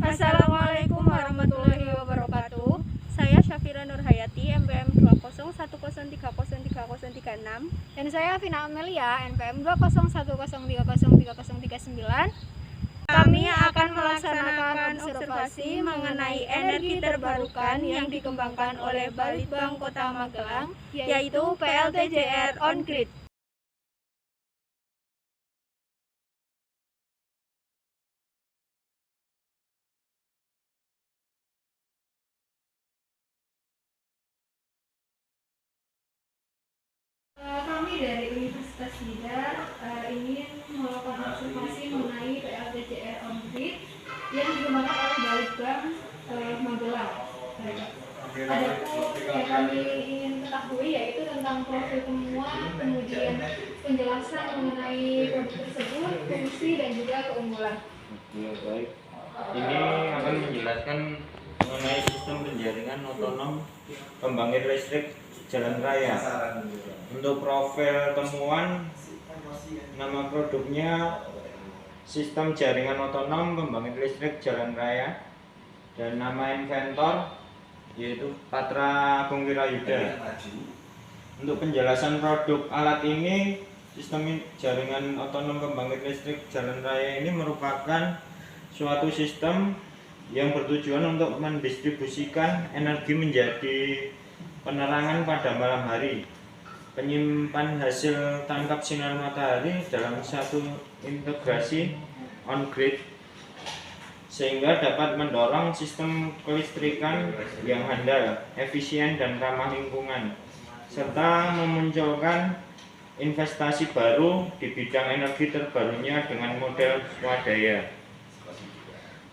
Assalamualaikum warahmatullahi wabarakatuh. Saya Syafira Nurhayati, NPM 201030303036. Dan saya Vina Amelia, NPM 2010303039. Kami akan melaksanakan observasi mengenai energi terbarukan yang dikembangkan oleh Balitbang Kota Magelang, yaitu PLTJR On-Grid. Kami dari Universitas Bidar ingin melakukan observasi mengenai PLTJR On-Grid yang dikembangkan oleh Balitbang Magelang. Adapun yang kami ingin ketahui yaitu tentang profil temuan, kemudian penjelasan mengenai produk tersebut, fungsi dan juga keunggulan. Ya, baik. Ini akan menjelaskan mengenai sistem penjaringan otonom pembangkit listrik jalan raya. Untuk profil temuan, nama produknya sistem jaringan otonom pembangkit listrik jalan raya, dan nama inventor yaitu Patra Agung Wirayuda. Untuk penjelasan produk alat ini, sistem jaringan otonom pembangkit listrik jalan raya ini merupakan suatu sistem yang bertujuan untuk mendistribusikan energi menjadi penerangan pada malam hari, penyimpan hasil tangkap sinar matahari dalam satu integrasi on-grid, sehingga dapat mendorong sistem kelistrikan yang handal, efisien dan ramah lingkungan, serta memunculkan investasi baru di bidang energi terbarunya dengan model swadaya.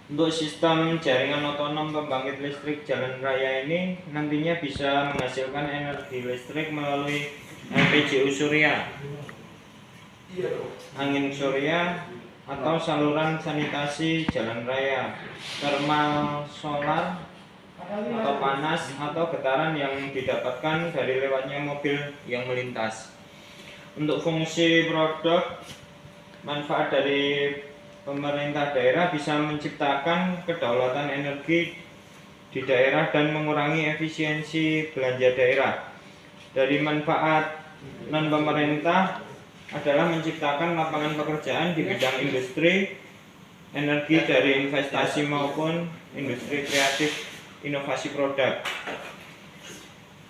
Untuk sistem jaringan otonom pembangkit listrik jalan raya ini nantinya bisa menghasilkan energi listrik melalui LPGU surya, angin surya, atau saluran sanitasi jalan raya, thermal solar, atau panas atau getaran yang didapatkan dari lewatnya mobil yang melintas. Untuk fungsi produk, manfaat dari pemerintah daerah bisa menciptakan kedaulatan energi di daerah dan mengurangi efisiensi belanja daerah. Dari manfaat non pemerintah adalah menciptakan lapangan pekerjaan di bidang industri, energi dari investasi maupun industri kreatif inovasi produk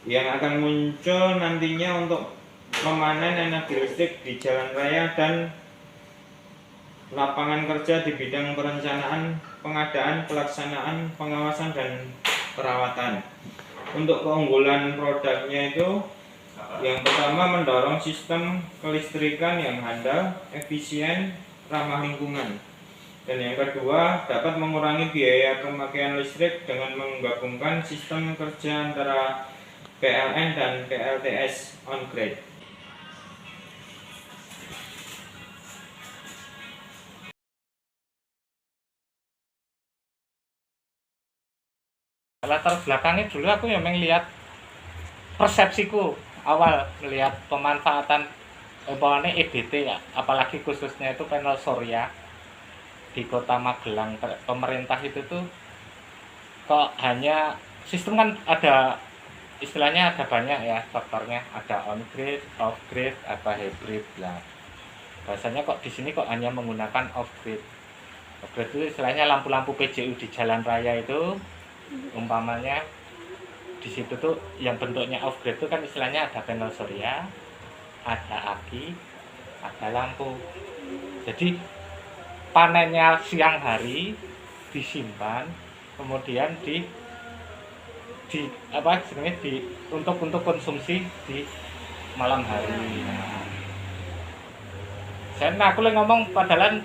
yang akan muncul nantinya untuk memanen energi listrik di jalan raya, dan lapangan kerja di bidang perencanaan, pengadaan, pelaksanaan, pengawasan, dan perawatan. Untuk keunggulan produknya itu, yang pertama mendorong sistem kelistrikan yang handal, efisien, ramah lingkungan. Dan yang kedua, dapat mengurangi biaya pemakaian listrik dengan menggabungkan sistem kerja antara PLN dan PLTS on-grid. Latar belakangnya dulu aku memang lihat persepsiku awal melihat pemanfaatan EBT ya, apalagi khususnya itu panel surya di Kota Magelang. Pemerintah itu tuh kok hanya sistem, kan ada istilahnya, ada banyak ya faktornya, ada on grid, off grid, apa hybrid lah. Bahasanya kok di sini kok hanya menggunakan off grid. Off grid itu istilahnya lampu-lampu PJU di jalan raya itu, umpamanya di situ tuh yang bentuknya off grid itu kan istilahnya ada panel surya, ada aki, ada lampu. Jadi panennya siang hari disimpan, kemudian untuk konsumsi di malam hari. Aku ngomong padahal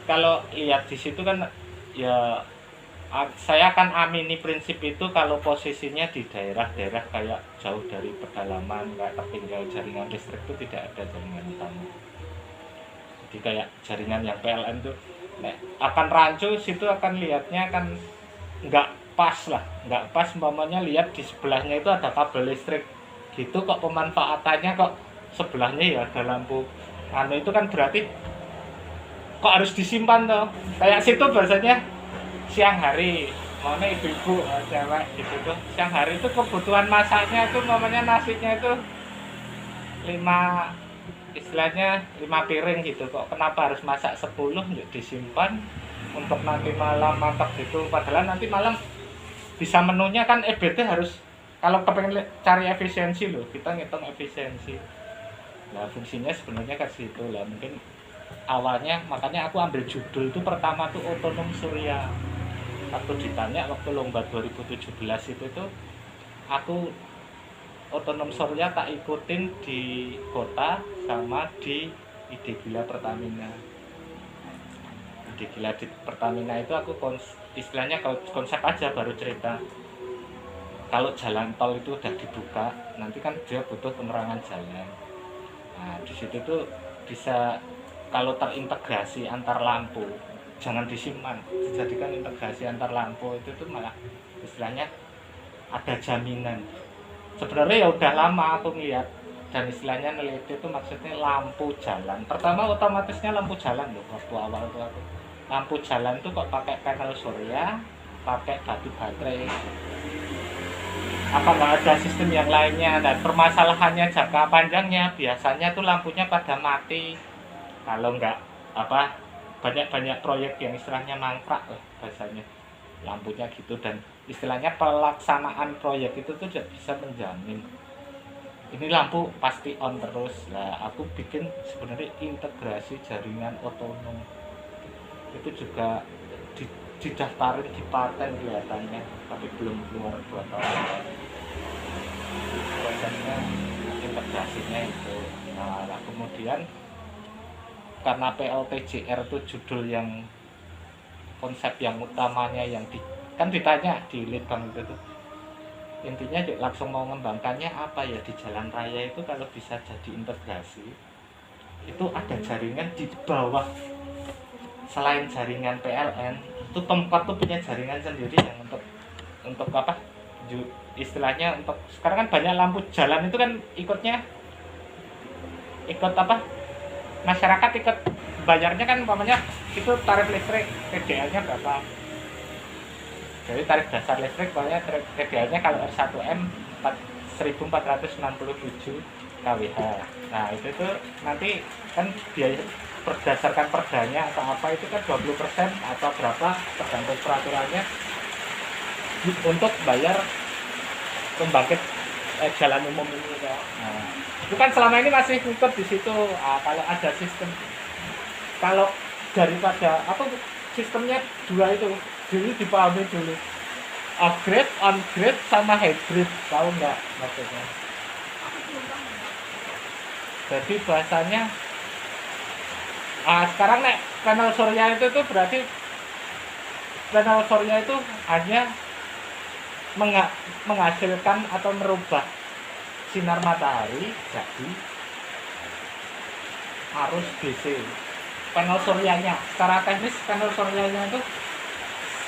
kalau lihat di situ kan ya, saya akan amini prinsip itu kalau posisinya di daerah-daerah kayak jauh dari pedalaman, kayak tertinggal jaringan listrik itu tidak ada jaringan utama. Jadi kayak jaringan yang PLN itu akan rancu, situ akan lihatnya kan nggak pas lah, nggak pas. Umpamanya lihat di sebelahnya itu ada kabel listrik gitu, kok pemanfaatannya kok sebelahnya ya ada lampu itu kan berarti kok harus disimpan toh. Kayak situ bahasanya siang hari mana ibu-ibu cewek gitu tuh siang hari itu kebutuhan masaknya itu namanya nasinya itu 5 istilahnya 5 piring gitu kok kenapa harus masak 10 yuk disimpan untuk nanti malam mantap gitu padahal nanti malam bisa menunya kan EBT harus kalau kepengen cari efisiensi loh kita ngitung efisiensi nah fungsinya sebenarnya kan situ lah mungkin awalnya makanya aku ambil judul itu pertama tuh otonom surya waktu ditanya waktu lomba 2017 itu tuh aku otonom surya tak ikutin di kota sama di Ide Gila Pertamina. Ide Gila di Pertamina itu aku istilahnya kalau konsep aja baru cerita. Kalau jalan tol itu udah dibuka, nanti kan dia butuh penerangan jalan. Nah, di situ tuh bisa kalau terintegrasi antar lampu, jangan disimpan, dijadikan integrasi antar lampu itu tuh malah istilahnya ada jaminan. Sebenarnya ya udah lama aku ngeliat dan istilahnya neliti itu maksudnya lampu jalan pertama otomatisnya lampu jalan loh waktu awal tuh aku lampu jalan tuh kok pakai panel surya pakai batu baterai apa nggak ada sistem yang lainnya dan permasalahannya jangka panjangnya biasanya tuh lampunya pada mati kalau nggak apa banyak proyek yang istilahnya mangkrak lah bahasanya lampunya gitu dan istilahnya pelaksanaan proyek itu tuh tidak bisa menjamin ini lampu pasti on terus lah aku bikin sebenarnya integrasi jaringan otonom itu juga didaftarin di paten kelihatannya tapi belum keluar 2 tahun prosesnya integrasinya itu nah kemudian karena PLTJR itu judul yang konsep yang utamanya yang kan ditanya di Litbang itu tuh intinya langsung mau mengembangkannya apa ya di jalan raya itu kalau bisa jadi integrasi itu ada jaringan di bawah selain jaringan PLN itu tempat tuh punya jaringan sendiri yang untuk apa istilahnya untuk sekarang kan banyak lampu jalan itu kan ikut apa masyarakat ikut bayarnya kan umpamanya itu tarif listrik TDA-nya berapa jadi tarif dasar listrik pokoknya TDA-nya kalau R1M 1467 kWh nah itu tuh nanti kan biaya berdasarkan perdanya atau apa itu kan 20% atau berapa tergantung peraturannya untuk bayar pembangkit jalan umum ini nah itu kan selama ini masih ikut di situ kalau ada sistem kalau daripada apa sistemnya 2 itu dulu dipahami dulu upgrade, on-grid sama hybrid tahu nggak maksudnya jadi bahasanya sekarang nek panel surya itu tuh berarti panel surya itu hanya menghasilkan atau merubah sinar matahari jadi arus DC panel suryanya secara teknis panel suryanya itu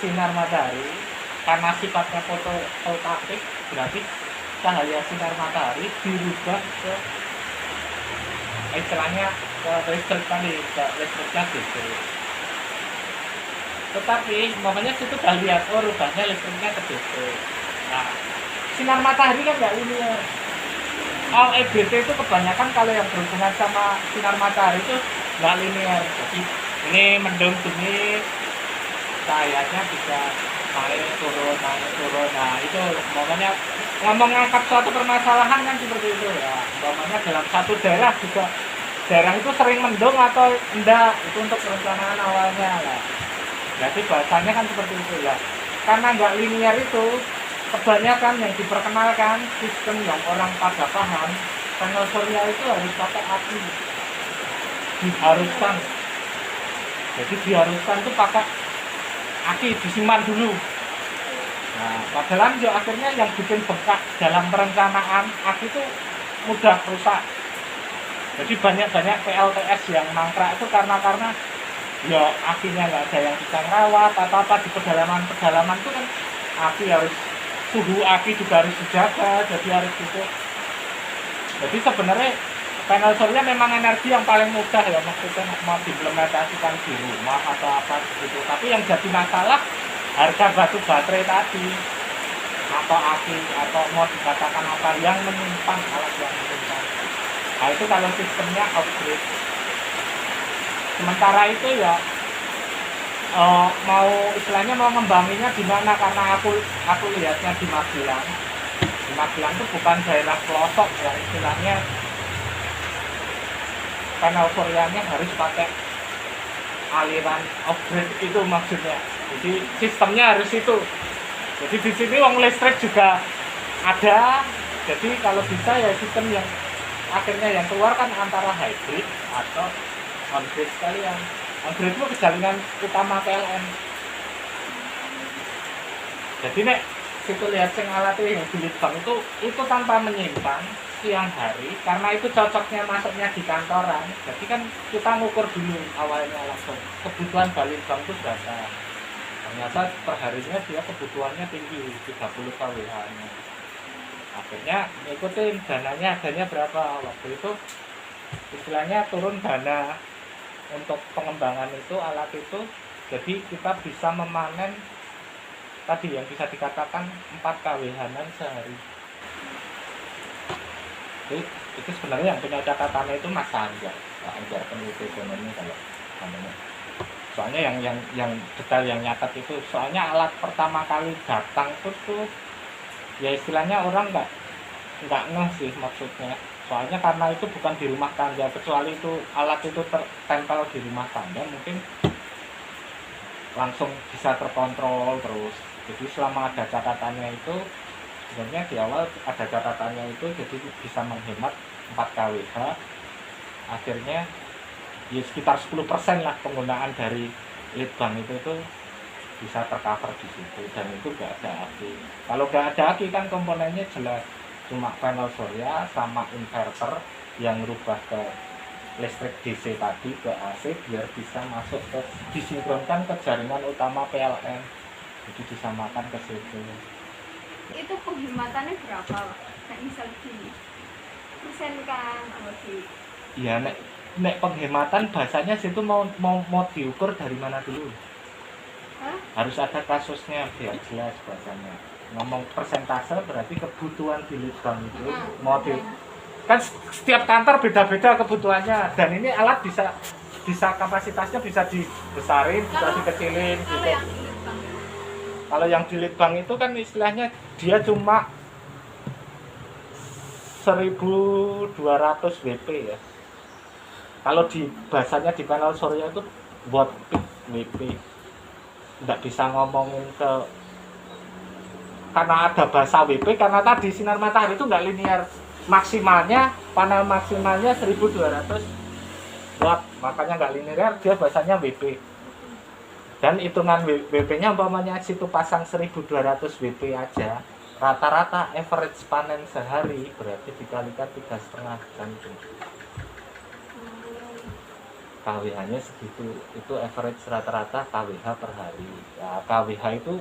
sinar matahari karena sifatnya fotovoltaik berarti cahaya sinar matahari dirubah ke istilahnya ke listrik tadi ke listriknya DC tetapi makanya situ udah lihat rubahnya listriknya ke DC nah sinar matahari kan nggak linear EBT itu kebanyakan kalau yang berhubungan sama sinar matahari itu nggak linear jadi ini mendung gini cahayanya bisa naik turun nah itu makanya ngomong ngangkat suatu permasalahan kan seperti itu ya makanya dalam satu daerah juga daerah itu sering mendung atau enggak itu untuk perencanaan awalnya lah jadi bahasanya kan seperti itu ya karena nggak linear itu kebanyakan yang diperkenalkan sistem yang orang pada paham panel surya itu harus pakai api diharuskan jadi diharuskan tuh pakai aki disimpan dulu nah padahal juga akhirnya yang bikin bengkak dalam perencanaan aki itu mudah rusak jadi banyak PLTS yang mangkrak itu karena ya akinya nggak ada yang bisa ngerawat atau apa di pedalaman itu kan aki harus suhu aki juga harus dijaga jadi harus gitu jadi sebenarnya panel surya memang energi yang paling mudah ya maksudnya mau diimplementasikan di rumah atau apa gitu tapi yang jadi masalah harga batu baterai tadi atau aki atau mau dikatakan apa yang menyimpan, alat yang menyimpan. Nah itu kalau sistemnya upgrade. Sementara itu ya mau istilahnya mau ngembanginnya di mana, karena aku lihatnya di Magelang. Di Magelang itu bukan daerah pelosok ya, istilahnya panel suryanya harus pakai aliran upgrade itu maksudnya. Jadi sistemnya harus itu. Jadi di sini uang listrik juga ada. Jadi kalau bisa ya sistem yang akhirnya yang keluar kan antara hybrid atau on-grid sekalian. On-grid itu jaringan utama PLN. Jadi nek situ lihat sing alat yang di Litbang itu tanpa menyimpan siang hari, karena itu cocoknya masuknya di kantoran. Jadi kan kita ngukur dulu awalnya langsung kebutuhan Balitbang itu berapa. Ternyata perharinya dia kebutuhannya tinggi 30 kWh nya. Akhirnya ngikutin dananya adanya berapa. Waktu itu istilahnya turun dana untuk pengembangan itu alat itu, jadi kita bisa memanen tadi yang bisa dikatakan 4 kWh sehari. Jadi itu sebenarnya yang punya catatannya itu Mas Anjar peneliti ekonomi kalau namanya. Soalnya yang detail yang nyatet itu, soalnya alat pertama kali datang tuh ya istilahnya orang nggak ngeh sih maksudnya. Soalnya karena itu bukan di rumah tangga, kecuali itu alat itu tertempel di rumah tangga mungkin langsung bisa terkontrol terus. Jadi selama ada catatannya itu sebenarnya di awal ada catatannya itu, jadi bisa menghemat 4 kWh. Akhirnya ya sekitar 10% lah penggunaan dari Litbang itu bisa tercover di situ, dan itu nggak ada aki. Kalau nggak ada aki kan komponennya jelas cuma panel surya sama inverter yang rubah ke listrik DC tadi ke AC biar bisa masuk ke disinkronkan ke jaringan utama PLN, jadi disamakan ke situ. Itu penghematannya berapa, Pak? Nah, misal gini persen kan apa sih? Iya, nek penghematan bahasanya situ mau diukur dari mana dulu? Hah? Harus ada kasusnya biar jelas bahasanya. Ngomong persentase berarti kebutuhan di Litbang itu mau di, kan setiap kantor beda-beda kebutuhannya, dan ini alat bisa kapasitasnya bisa dibesarin, bisa dikecilin gitu. Kalau yang di Litbang itu kan istilahnya dia cuma 1200 WP ya. Kalau di bahasanya di panel surya itu watt peak WP. Nggak bisa ngomongin ke, karena ada bahasa WP, karena tadi sinar matahari itu nggak linear. Maksimalnya, panel maksimalnya 1200 watt, makanya nggak linear, dia bahasanya WP. Dan hitungan WP-nya umpamanya situ pasang 1200 WP aja, rata-rata average panen sehari berarti dikalikan 3,5 jam. KWH-nya segitu, itu average rata-rata KWH per hari. Ya, KWH itu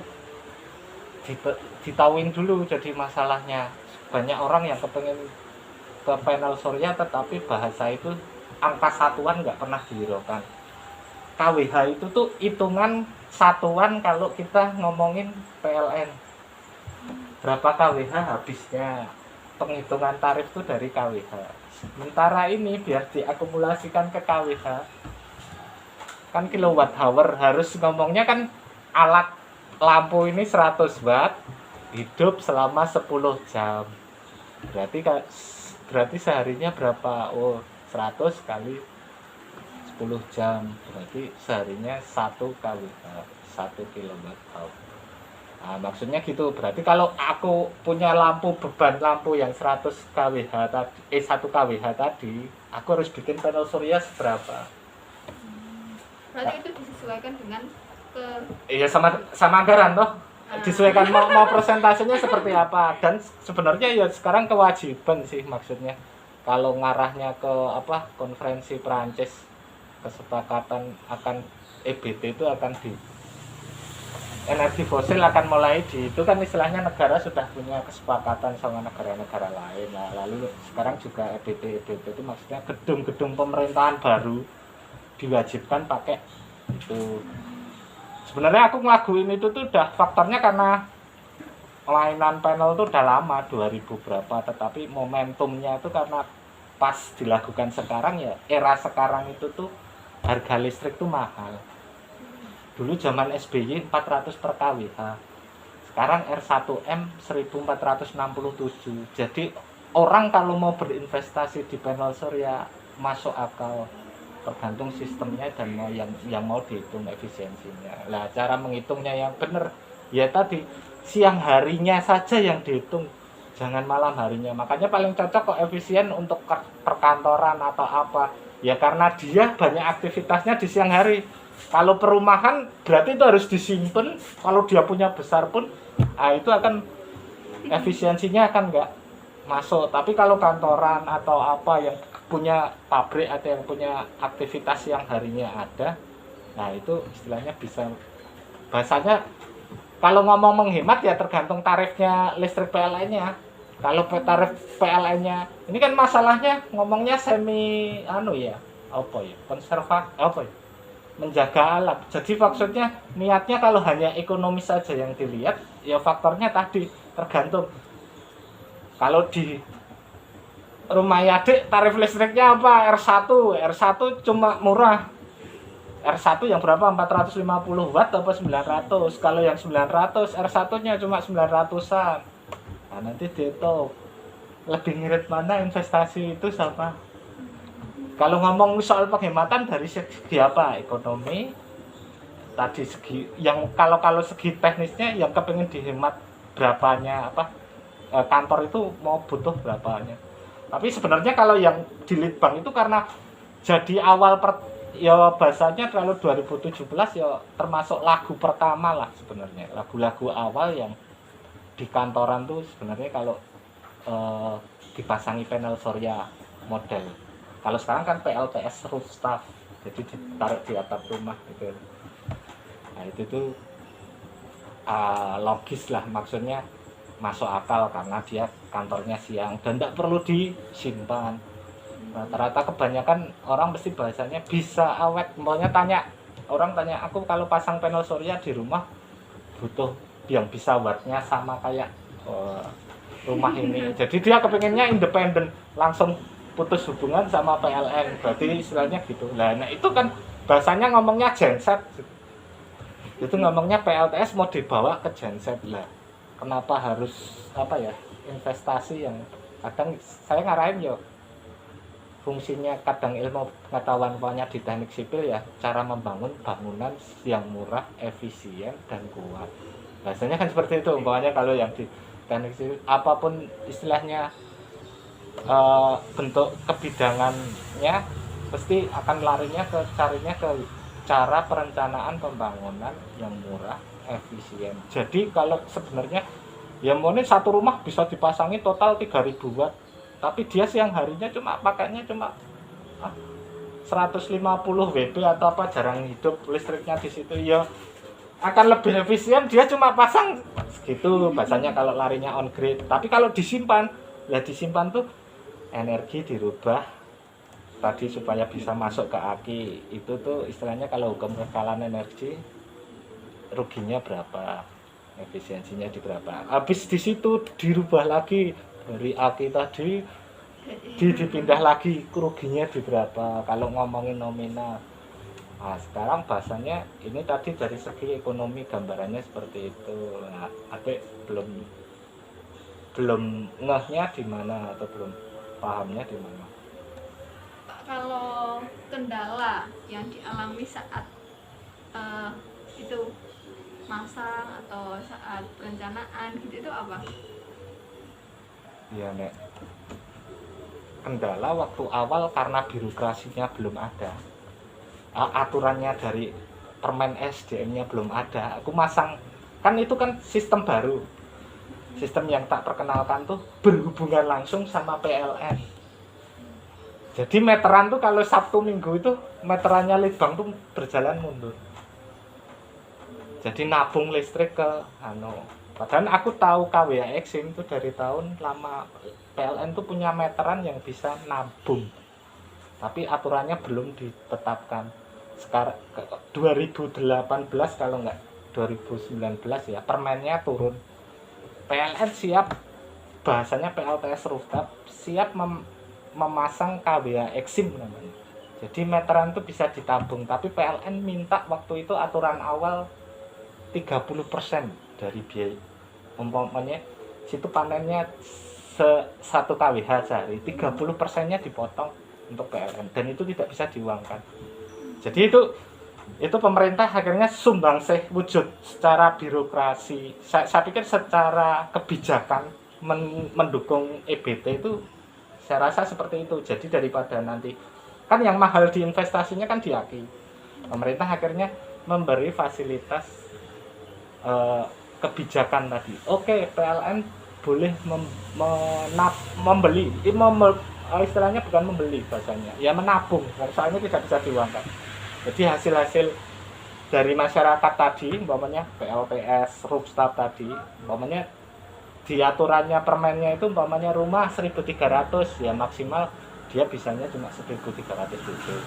ditauin dulu, jadi masalahnya banyak orang yang kepengen ke panel surya tetapi bahasa itu angka satuan nggak pernah dihiraukan. KWH itu tuh hitungan satuan kalau kita ngomongin PLN. Berapa KWH habisnya, penghitungan tarif itu dari KWH. Sementara ini biar diakumulasikan ke KWH kan kilowatt hour, harus ngomongnya kan alat lampu ini 100 watt hidup selama 10 jam. Berarti seharinya berapa? Oh, 100 kali 10 jam berarti seharinya 1 kWh, 1 kilowatt hour. Nah, maksudnya gitu. Berarti kalau aku punya lampu, beban lampu yang 100 kWh tadi, 1 kWh tadi, aku harus bikin panel surya seberapa? Berarti itu disesuaikan dengan ke Iya, sama anggaran toh. Disesuaikan mau persentasenya seperti apa. Dan sebenarnya ya sekarang kewajiban sih maksudnya. Kalau ngarahnya ke apa, konferensi Perancis, kesepakatan akan EBT itu akan di energi fosil akan mulai di, itu kan istilahnya negara sudah punya kesepakatan sama negara-negara lain. Nah, lalu sekarang juga EBT itu maksudnya gedung-gedung pemerintahan baru diwajibkan pakai itu Sebenarnya aku ngelakuin itu tuh udah faktornya karena kelainan panel tuh udah lama 2000 berapa, tetapi momentumnya itu karena pas dilakukan sekarang ya, era sekarang itu tuh harga listrik tuh mahal. Dulu zaman SBY 400 per kWh, sekarang R1M 1467. Jadi orang kalau mau berinvestasi di panel surya masuk akal, tergantung sistemnya dan yang mau dihitung efisiensinya. Lah cara menghitungnya yang benar ya tadi siang harinya saja yang dihitung, jangan malam harinya. Makanya paling cocok kok efisien untuk perkantoran atau apa ya, karena dia banyak aktivitasnya di siang hari. Kalau perumahan berarti itu harus disimpan, kalau dia punya besar pun itu akan efisiensinya akan nggak masuk. Tapi kalau kantoran atau apa yang punya pabrik atau yang punya aktivitas yang harinya ada, nah itu istilahnya bisa, bahasanya kalau ngomong menghemat ya tergantung tarifnya listrik PLN-nya. Kalau tarif PLN-nya ini kan masalahnya ngomongnya semi konserva menjaga alam. Jadi maksudnya niatnya kalau hanya ekonomis saja yang dilihat ya faktornya tadi tergantung. Kalau di rumah Yadik tarif listriknya apa? R1 cuma murah. R1 yang berapa? 450 watt atau 900. Kalau yang 900 R1-nya cuma 900-an. Nah, nanti dihitung lebih ngirit mana investasi itu sama. Kalau ngomong soal penghematan dari segi apa? Ekonomi. Tadi segi yang kalau segi teknisnya yang kepengin dihemat berapanya apa? Kantor itu mau butuh berapanya. Tapi sebenarnya kalau yang di Litbang itu karena jadi awal ya bahasanya kalau 2017 ya termasuk lagu pertama lah sebenarnya, lagu-lagu awal yang di kantoran tuh sebenarnya kalau dipasangi panel surya model. Kalau sekarang kan PLTS rooftop, jadi ditaruh di atap rumah gitu. Nah itu tuh logis lah, maksudnya masuk akal karena dia kantornya siang dan tidak perlu disimpan. Rata-rata kebanyakan orang pasti bahasanya bisa awet. Maunya orang tanya aku kalau pasang panel surya di rumah butuh yang bisa wattnya sama kayak rumah ini. Jadi dia kepengennya independen, langsung putus hubungan sama PLN. Berarti istilahnya gitu. Nah itu kan bahasanya ngomongnya genset. Itu ngomongnya PLTS mau dibawa ke genset lah. Kenapa harus investasi yang kadang saya ngarahin yo fungsinya kadang ilmu pengetahuan pokoknya di teknik sipil ya cara membangun bangunan yang murah, efisien dan kuat. Biasanya kan seperti itu umpamanya kalau yang di teknik sipil apapun istilahnya bentuk kebidangannya pasti akan carinya ke cara perencanaan pembangunan yang murah, efisien. Jadi kalau sebenarnya ya mungkin satu rumah bisa dipasangi total 3000 watt, tapi dia siang harinya pakainya cuma 150 WB atau apa, jarang hidup listriknya di situ ya akan lebih efisien, dia cuma pasang segitu bahasanya kalau larinya on grid. Tapi kalau disimpan tuh energi dirubah tadi supaya bisa masuk ke aki. Itu tuh istilahnya kalau hukum kekalan energi ruginya berapa, efisiensinya di berapa. Habis di situ dirubah lagi dari aki tadi dipindah lagi ruginya di berapa kalau ngomongin nominal. Nah, sekarang bahasanya ini tadi dari segi ekonomi gambarannya seperti itu. Nah, Adik belum ngehnya di mana atau belum pahamnya di mana. Kalau kendala yang dialami saat itu masang atau saat perencanaan gitu itu apa? Iya Nek, kendala waktu awal karena birokrasinya belum ada, aturannya dari Permen SDM-nya belum ada. Aku masang kan itu kan sistem baru, sistem yang tak perkenalkan tuh berhubungan langsung sama PLN. Jadi meteran tuh kalau Sabtu Minggu itu meterannya Litbang tuh berjalan mundur. Jadi nabung listrik ke padahal aku tahu KWA Exim itu dari tahun lama PLN tuh punya meteran yang bisa nabung. Tapi aturannya belum ditetapkan. sekarang 2018 kalau nggak 2019 ya, permennya turun. PLN siap, bahasanya PLTS rooftop siap memasang KWH Exim namanya. Jadi meteran itu bisa ditabung, tapi PLN minta waktu itu aturan awal 30% dari biaya. Umpamanya situ panennya 1 kWh sehari, 30%-nya dipotong untuk PLN dan itu tidak bisa diuangkan. Jadi itu pemerintah akhirnya sumbangsih wujud secara birokrasi. Saya pikir secara kebijakan mendukung EBT itu saya rasa seperti itu. Jadi daripada nanti kan yang mahal di investasinya kan di aki, pemerintah akhirnya memberi fasilitas kebijakan tadi. Oke, PLN boleh membeli, istilahnya bukan membeli bahasanya, ya menabung, soalnya tidak bisa diuangkan. Jadi hasil-hasil dari masyarakat tadi, umpamanya PLTS, rooftop tadi, umpamanya di aturannya permennya itu umpamanya rumah 1.300, ya maksimal dia bisanya cuma 1.300 dulu.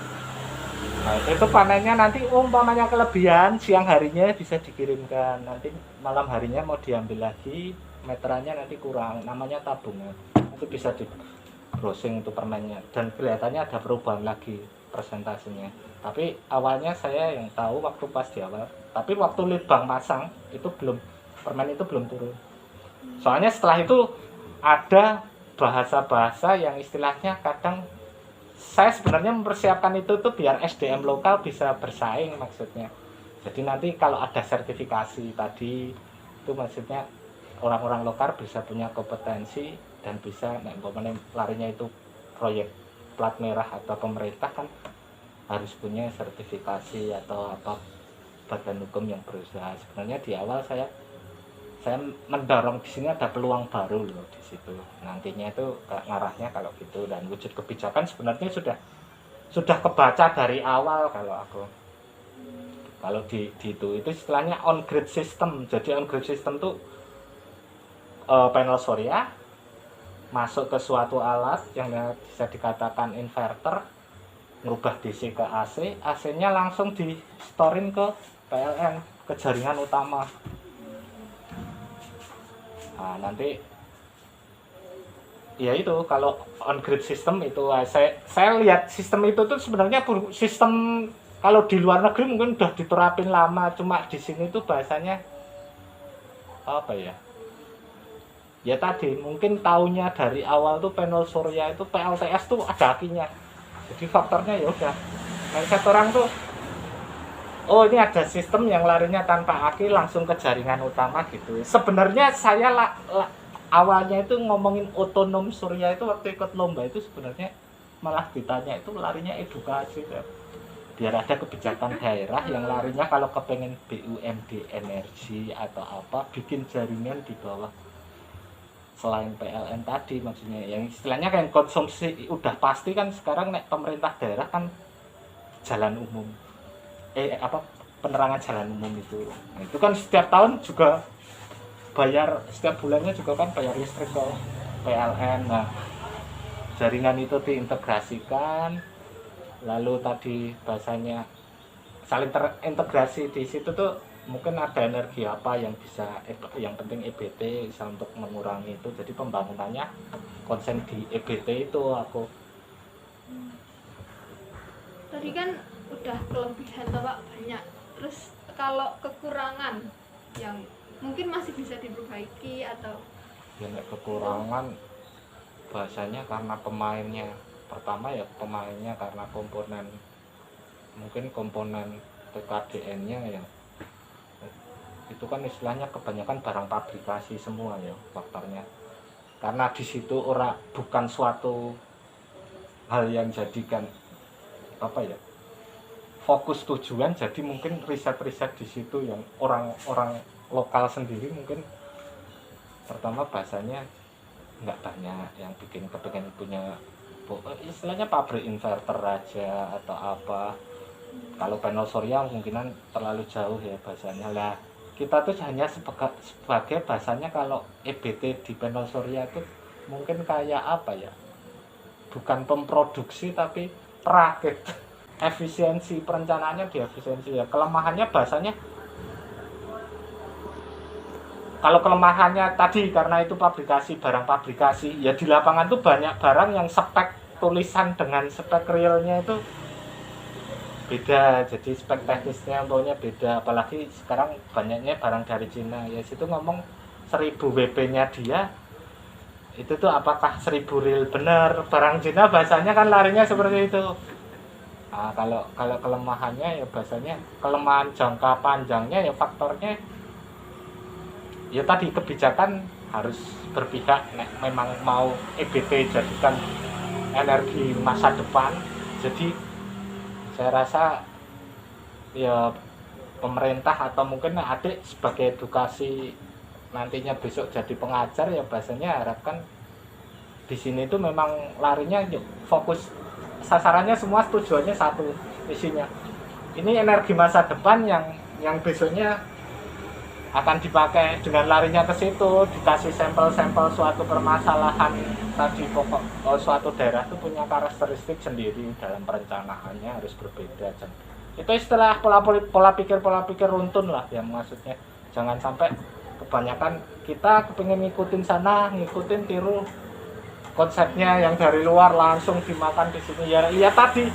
Nah, itu panennya nanti umpamanya kelebihan, siang harinya bisa dikirimkan, nanti malam harinya mau diambil lagi, meterannya nanti kurang, namanya tabungan. Itu bisa di browsing untuk permennya dan kelihatannya ada perubahan lagi persentasenya. Tapi awalnya saya yang tahu waktu pas di awal, tapi waktu Litbang masang itu permen itu belum turun. Soalnya setelah itu ada bahasa-bahasa yang istilahnya kadang saya sebenarnya mempersiapkan itu tuh biar SDM lokal bisa bersaing maksudnya. Jadi nanti kalau ada sertifikasi tadi itu maksudnya orang-orang lokal bisa punya kompetensi dan bisa larinya itu proyek plat merah atau pemerintah kan harus punya sertifikasi atau apa badan hukum yang berusaha. Sebenarnya di awal saya mendorong di sini ada peluang baru loh di situ. Nantinya itu ngarahnya kalau gitu dan wujud kebijakan sebenarnya sudah kebaca dari awal kalau aku. Kalau di itu istilahnya on grid system. Jadi on grid system tuh panel surya masuk ke suatu alat yang bisa dikatakan inverter, merubah DC ke AC, AC-nya langsung di storein ke PLN, ke jaringan utama. Nah, nanti ya itu kalau on grid system itu saya lihat sistem itu tuh sebenarnya sistem kalau di luar negeri mungkin udah diterapin lama, cuma di sini tuh bahasanya apa ya? Ya tadi mungkin taunya dari awal tuh panel surya itu PLTS tuh ada akinya. Jadi faktornya ya udah. Mindset orang tuh oh ini ada sistem yang larinya tanpa aki langsung ke jaringan utama gitu. Sebenarnya saya awalnya itu ngomongin otonom surya itu waktu ikut lomba itu sebenarnya malah ditanya itu larinya edukasi ya. Biar ada kebijakan daerah yang larinya kalau kepengen BUMD energi atau apa bikin jaringan di bawah selain PLN tadi maksudnya yang istilahnya kayak konsumsi udah pasti kan sekarang nek pemerintah daerah kan jalan umum penerangan jalan umum itu. Nah, itu kan setiap tahun juga bayar setiap bulannya juga kan bayar listrik ke PLN. Nah, jaringan itu diintegrasikan lalu tadi bahasanya saling terintegrasi di situ tuh mungkin ada energi apa yang bisa yang penting EBT bisa untuk mengurangi itu. Jadi pembangunannya konsen di EBT itu aku. Tadi kan udah kelebihan Pak banyak. Terus kalau kekurangan yang mungkin masih bisa diperbaiki atau ya kekurangan bahasanya karena pemainnya pertama ya pemainnya karena komponen mungkin komponen TKDN-nya ya itu kan istilahnya kebanyakan barang pabrikasi semua ya faktornya karena di situ bukan suatu hal yang jadikan apa ya fokus tujuan jadi mungkin riset-riset di situ yang orang-orang lokal sendiri mungkin pertama bahasanya nggak banyak yang kepengen punya istilahnya pabrik inverter aja atau apa. Kalau panel surya mungkinan terlalu jauh ya bahasanya lah. Kita tuh hanya sebagai bahasanya kalau EBT di panel surya itu mungkin kayak apa ya? Bukan pemproduksi tapi perakit. efisiensi perencanaannya di efisiensi ya. Kelemahannya bahasanya, kalau kelemahannya tadi karena itu pabrikasi, barang pabrikasi ya, di lapangan tuh banyak barang yang spek tulisan dengan spek realnya itu beda, jadi spek teknisnya umpamanya beda. Apalagi sekarang banyaknya barang dari Cina ya, situ ngomong 1000 WP nya dia itu tuh apakah 1000 real bener barang Cina, bahasanya kan larinya seperti itu. Nah, kalau kelemahannya ya bahasanya kelemahan jangka panjangnya ya, faktornya ya tadi kebijakan harus berpihak. Memang mau EBT jadikan energi masa depan, jadi saya rasa ya pemerintah atau mungkin adik sebagai edukasi nantinya besok jadi pengajar ya, bahasanya harapkan di sini itu memang larinya yuk, fokus sasarannya semua tujuannya satu, isinya ini energi masa depan yang besoknya akan dipakai. Dengan larinya ke situ dikasih sampel-sampel suatu permasalahan tadi, pokok suatu daerah itu punya karakteristik sendiri dalam perencanaannya harus berbeda. Itu istilah pola pikir runtun lah yang maksudnya. Jangan sampai kebanyakan kita kepingin ngikutin sana, ngikutin tiru konsepnya yang dari luar langsung dimakan di sini ya. Lihat tadi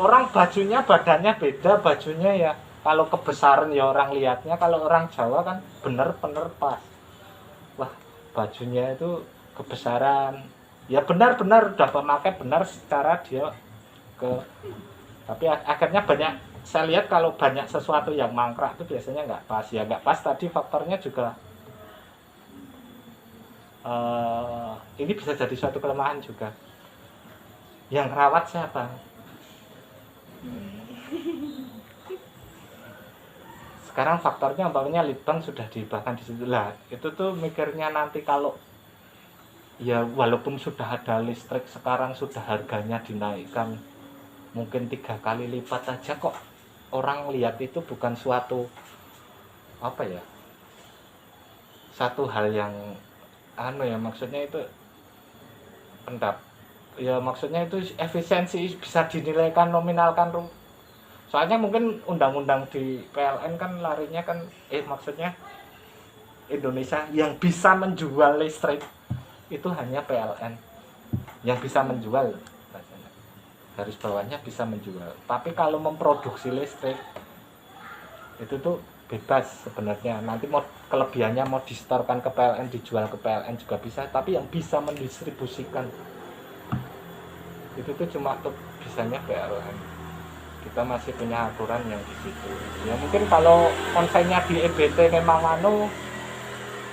orang bajunya badannya beda, bajunya ya kalau kebesaran ya orang lihatnya, kalau orang Jawa kan bener-bener pas. Wah, bajunya itu kebesaran. Ya benar-benar udah pemakai benar secara dia tapi akhirnya banyak, saya lihat kalau banyak sesuatu yang mangkrak itu biasanya nggak pas. Ya nggak pas tadi faktornya juga ini bisa jadi suatu kelemahan juga. Yang rawat siapa? Sekarang faktornya umpamanya litbang sudah dibahkan di situ lah. Itu tuh mikirnya nanti kalau ya walaupun sudah ada listrik sekarang sudah harganya dinaikkan mungkin 3 kali lipat aja, kok orang lihat itu bukan suatu apa ya, satu hal yang ya maksudnya itu ya maksudnya itu efisiensi bisa dinilaikan nominalkan. Soalnya mungkin undang-undang di PLN kan larinya kan maksudnya Indonesia yang bisa menjual listrik itu hanya PLN yang bisa menjual, garis bawahnya bisa menjual. Tapi kalau memproduksi listrik itu tuh bebas sebenarnya. Nanti mau kelebihannya mau distorkan ke PLN, dijual ke PLN juga bisa. Tapi yang bisa mendistribusikan itu tuh cuma tuh bisanya PLN. Kita masih punya aturan yang di situ. Ya mungkin kalau konsennya di EBT memang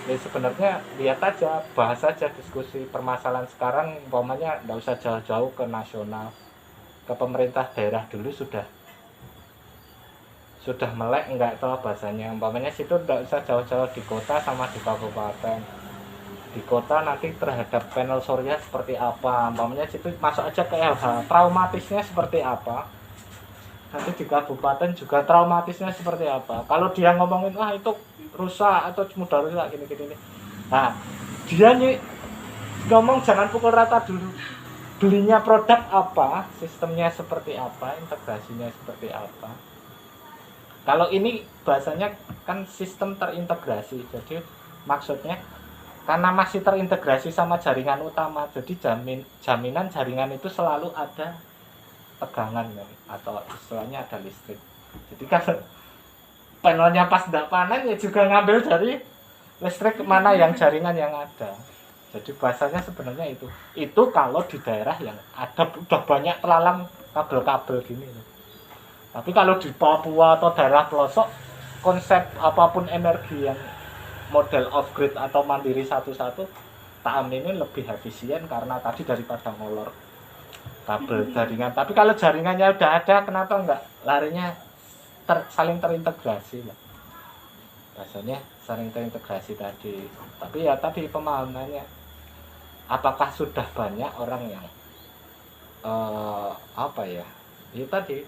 ya sebenarnya lihat aja, bahas aja diskusi permasalahan sekarang, umpamanya nggak usah jauh-jauh ke nasional, ke pemerintah daerah dulu sudah melek enggak tahu bahasanya. Umpamanya situ nggak usah jauh-jauh di kota sama di kabupaten. Di kota nanti terhadap panel surya seperti apa, umpamanya situ masuk aja ke LH, traumatisnya seperti apa. Nanti di kabupaten juga traumatisnya seperti apa. Kalau dia ngomongin wah itu rusak atau mudah rusak gini-gini. Nah, dia nih ngomong jangan pukul rata dulu. Belinya produk apa, sistemnya seperti apa, integrasinya seperti apa. Kalau ini bahasanya kan sistem terintegrasi. Jadi maksudnya karena masih terintegrasi sama jaringan utama, jadi jaminan jaringan itu selalu ada tegangan atau istilahnya ada listrik. Jadi kalau panelnya pas tidak panen ya juga ngambil dari listrik mana yang jaringan yang ada. Jadi bahasanya sebenarnya itu kalau di daerah yang ada udah banyak telalang kabel-kabel gini. Tapi kalau di Papua atau daerah pelosok, konsep apapun energi yang model off grid atau mandiri satu-satu tak aminin lebih efisien karena tadi daripada ngolor kabel jaringan. Tapi kalau jaringannya udah ada, kenapa enggak larinya saling terintegrasi lah. Rasanya saling terintegrasi tadi. Tapi ya tadi pemahamannya, apakah sudah banyak orang yang apa ya? Itu tadi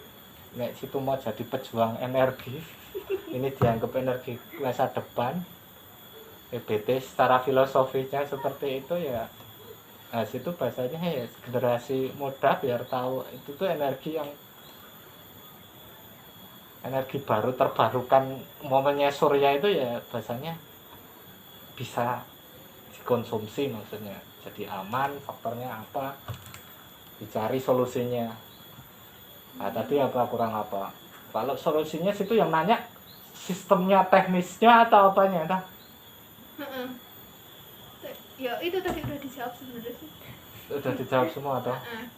nek situ mau jadi pejuang energi, ini dianggap energi masa depan. EBT secara filosofinya seperti itu ya. Nah situ bahasanya ya generasi muda biar tahu itu tuh energi yang energi baru terbarukan momennya surya itu ya biasanya bisa dikonsumsi, maksudnya jadi aman. Faktornya apa, dicari solusinya. Nah tadi apa kurang apa, kalau solusinya situ yang nanya sistemnya, teknisnya atau apanya dah. Heeh. Ya itu tadi udah dijawab sebenarnya sih. Udah dijawab semua toh. Heeh.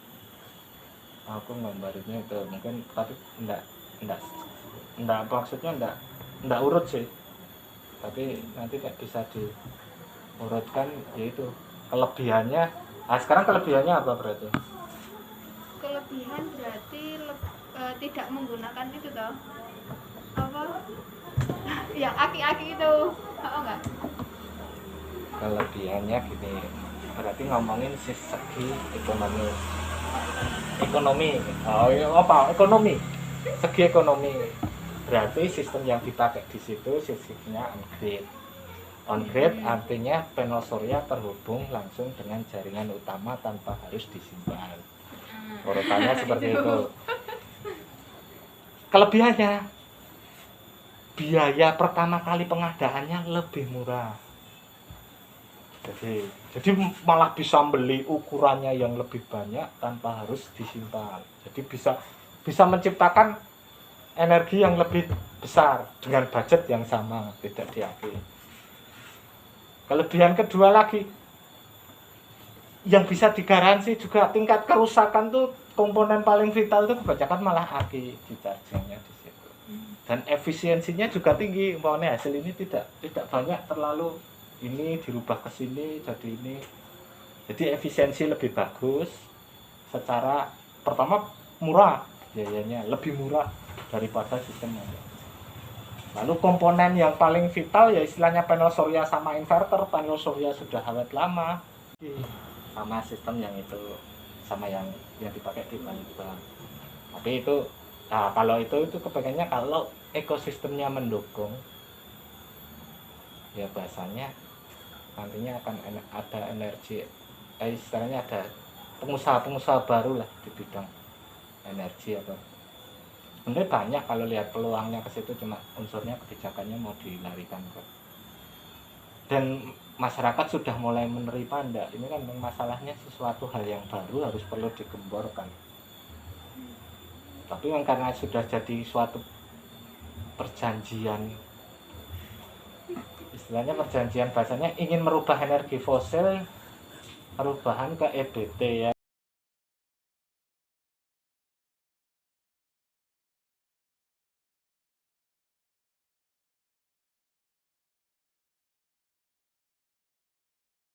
Aku gambarnya itu mungkin, tapi enggak maksudnya enggak urut sih, tapi nanti tak bisa diurutkan, yaitu kelebihannya. Nah sekarang kelebihannya apa berarti? Kelebihan berarti tidak menggunakan itu toh apa ya, aki-aki itu, oh enggak? Kelebihannya gini, berarti ngomongin segi ekonomi. Oh iya, apa ekonomi, segi ekonomi. Berarti sistem yang dipakai di situ sistemnya on grid artinya panel surya terhubung langsung dengan jaringan utama tanpa harus disimpan. Urutannya seperti itu. Kelebihannya, biaya pertama kali pengadaannya lebih murah. Jadi malah bisa beli ukurannya yang lebih banyak tanpa harus disimpan. Jadi bisa menciptakan energi yang lebih besar dengan budget yang sama, tidak diakui. Kelebihan kedua lagi, yang bisa digaransi juga tingkat kerusakan tuh, komponen paling vital itu kebanyakan malah aki di chargingnya di situ. Dan efisiensinya juga tinggi. Umpamanya hasil ini tidak banyak terlalu ini dirubah ke sini jadi ini. Jadi efisiensi lebih bagus. Secara pertama murah, biayanya lebih murah daripada sistem yang. Lalu komponen yang paling vital ya istilahnya panel surya sama inverter. Panel surya sudah awet lama, sama sistem yang itu, sama yang dipakai di Balitbang. Tapi itu, nah kalau itu kepengennya kalau ekosistemnya mendukung, ya bahasanya nantinya akan ada energi, istilahnya ada pengusaha baru lah di bidang energi apa. Sebenarnya banyak kalau lihat peluangnya ke situ, cuma unsurnya kebijakannya mau dilarikan ke. Dan masyarakat sudah mulai menerima enggak? Ini kan masalahnya sesuatu hal yang baru harus perlu digemborkan. Tapi kan karena sudah jadi suatu perjanjian, istilahnya perjanjian bahasanya ingin merubah energi fosil, perubahan ke EBT ya.